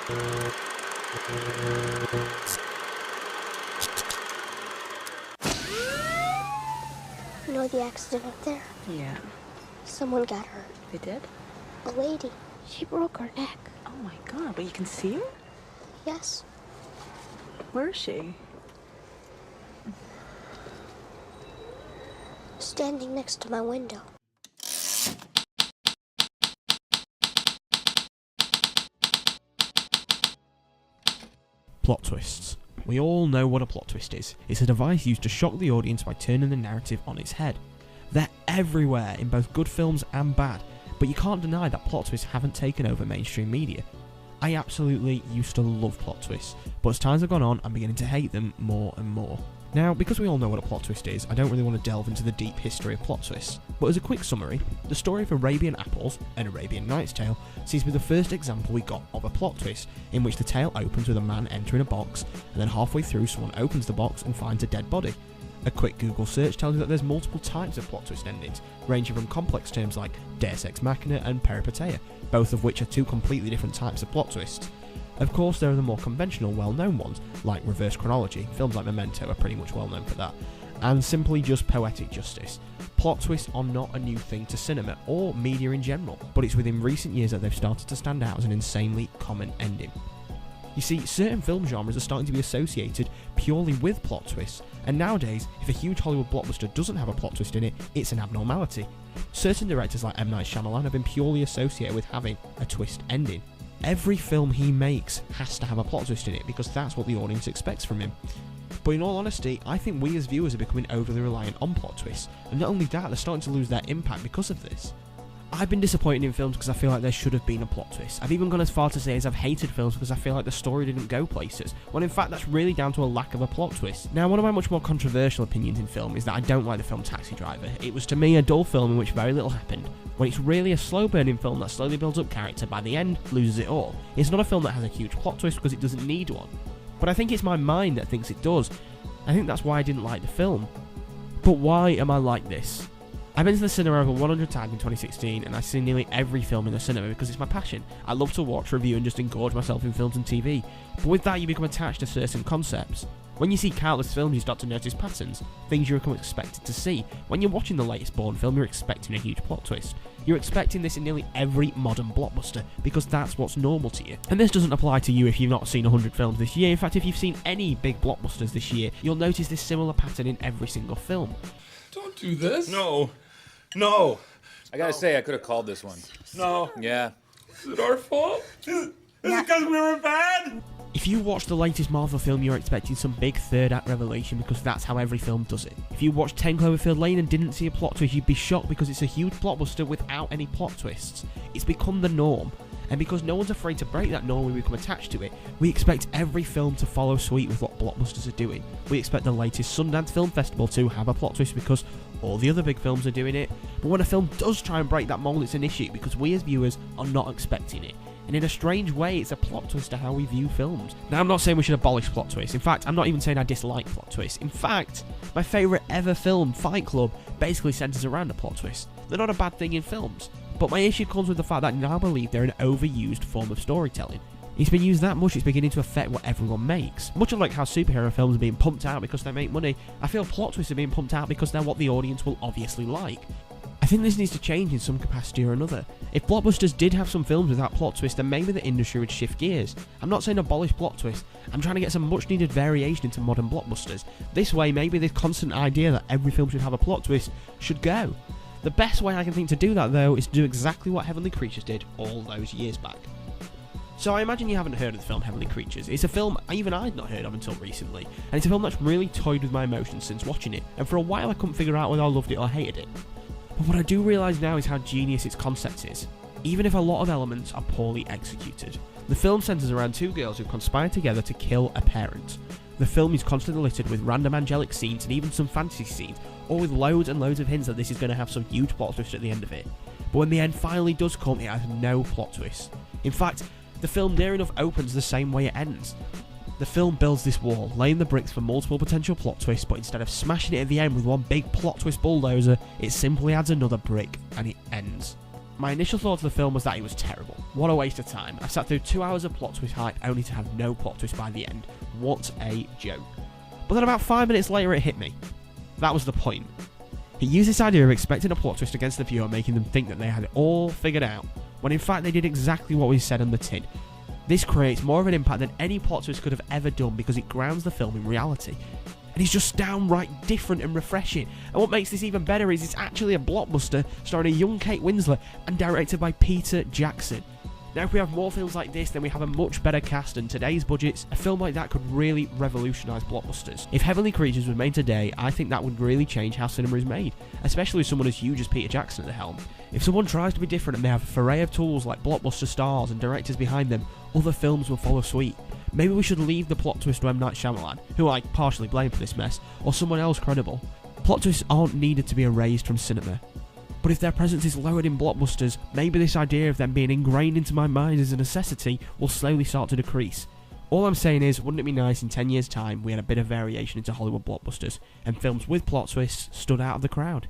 You know the accident up there? Yeah. Someone got hurt. They did? A lady. She broke her neck. Oh my god, but you can see her? Yes. Where is she? Standing next to my window. Plot twists. We all know what a plot twist is. It's a device used to shock the audience by turning the narrative on its head. They're everywhere in both good films and bad, but you can't deny that plot twists haven't taken over mainstream media. I absolutely used to love plot twists, but as times have gone on, I'm beginning to hate them more and more. Now, because we all know what a plot twist is, I don't really want to delve into the deep history of plot twists, but as a quick summary, the story of Arabian Apples, an Arabian Nights tale, seems to be the first example we got of a plot twist, in which the tale opens with a man entering a box, and then halfway through someone opens the box and finds a dead body. A quick Google search tells you that there's multiple types of plot twist endings, ranging from complex terms like Deus Ex Machina and Peripeteia, both of which are two completely different types of plot twists. Of course, there are the more conventional, well-known ones, like reverse chronology. Films like Memento are pretty much well-known for that. And simply just poetic justice. Plot twists are not a new thing to cinema, or media in general, but it's within recent years that they've started to stand out as an insanely common ending. You see, certain film genres are starting to be associated purely with plot twists, and nowadays, if a huge Hollywood blockbuster doesn't have a plot twist in it, it's an abnormality. Certain directors like M. Night Shyamalan have been purely associated with having a twist ending. Every film he makes has to have a plot twist in it because that's what the audience expects from him. But in all honesty, I think we as viewers are becoming overly reliant on plot twists, and not only that, they're starting to lose their impact because of this. I've been disappointed in films because I feel like there should have been a plot twist. I've even gone as far to say as I've hated films because I feel like the story didn't go places, when in fact that's really down to a lack of a plot twist. Now, one of my much more controversial opinions in film is that I don't like the film Taxi Driver. It was to me a dull film in which very little happened, when it's really a slow burning film that slowly builds up character, by the end loses it all. It's not a film that has a huge plot twist because it doesn't need one. But I think it's my mind that thinks it does. I think that's why I didn't like the film. But why am I like this? I've been to the cinema over 100 times in 2016, and I've seen nearly every film in the cinema because it's my passion. I love to watch, review, and just engorge myself in films and TV. But with that, you become attached to certain concepts. When you see countless films, you start to notice patterns, things you become expected to see. When you're watching the latest Bourne film, you're expecting a huge plot twist. You're expecting this in nearly every modern blockbuster, because that's what's normal to you. And this doesn't apply to you if you've not seen 100 films this year. In fact, if you've seen any big blockbusters this year, you'll notice this similar pattern in every single film. Don't do this. No. I gotta say, I could have called this one. No. Yeah. Is it our fault? Is it because we were bad? If you watch the latest Marvel film, you're expecting some big third act revelation because that's how every film does it. If you watched 10 Cloverfield Lane and didn't see a plot twist, you'd be shocked because it's a huge blockbuster without any plot twists. It's become the norm. And because no one's afraid to break that norm, we become attached to it. We expect every film to follow suit with what blockbusters are doing. We expect the latest Sundance Film Festival to have a plot twist because all the other big films are doing it. But when a film does try and break that mold, it's an issue because we as viewers are not expecting it. And in a strange way, it's a plot twist to how we view films. Now, I'm not saying we should abolish plot twists. In fact, I'm not even saying I dislike plot twists. In fact, my favourite ever film, Fight Club, basically centres around a plot twist. They're not a bad thing in films. But my issue comes with the fact that I now believe they're an overused form of storytelling. It's been used that much, it's beginning to affect what everyone makes. Much like how superhero films are being pumped out because they make money, I feel plot twists are being pumped out because they're what the audience will obviously like. I think this needs to change in some capacity or another. If blockbusters did have some films without plot twists, then maybe the industry would shift gears. I'm not saying abolish plot twists, I'm trying to get some much needed variation into modern blockbusters. This way, maybe this constant idea that every film should have a plot twist should go. The best way I can think to do that, though, is to do exactly what Heavenly Creatures did all those years back. So I imagine you haven't heard of the film Heavenly Creatures. It's a film even I'd not heard of until recently, and it's a film that's really toyed with my emotions since watching it, and for a while I couldn't figure out whether I loved it or hated it. But what I do realise now is how genius its concept is, even if a lot of elements are poorly executed. The film centres around two girls who conspire together to kill a parent. The film is constantly littered with random angelic scenes and even some fantasy scenes, all with loads and loads of hints that this is going to have some huge plot twist at the end of it. But when the end finally does come, it has no plot twist. In fact, the film near enough opens the same way it ends. The film builds this wall, laying the bricks for multiple potential plot twists, but instead of smashing it at the end with one big plot twist bulldozer, it simply adds another brick, and it ends. My initial thought of the film was that it was terrible. What a waste of time. I sat through 2 hours of plot twist hype only to have no plot twist by the end. What a joke. But then about 5 minutes later it hit me. That was the point. He used this idea of expecting a plot twist against the viewer, making them think that they had it all figured out, when in fact they did exactly what we said on the tin. This creates more of an impact than any plot twist could have ever done because it grounds the film in reality. And it's just downright different and refreshing. And what makes this even better is it's actually a blockbuster starring a young Kate Winslet and directed by Peter Jackson. Now if we have more films like this, then we have a much better cast, and today's budgets, a film like that could really revolutionise blockbusters. If Heavenly Creatures was made today, I think that would really change how cinema is made, especially with someone as huge as Peter Jackson at the helm. If someone tries to be different and they have a array of tools like blockbuster stars and directors behind them, other films will follow suit. Maybe we should leave the plot twist to M. Night Shyamalan, who I partially blame for this mess, or someone else credible. Plot twists aren't needed to be erased from cinema. But if their presence is lowered in blockbusters, maybe this idea of them being ingrained into my mind as a necessity will slowly start to decrease. All I'm saying is, wouldn't it be nice in 10 years' time we had a bit of variation into Hollywood blockbusters, and films with plot twists stood out of the crowd?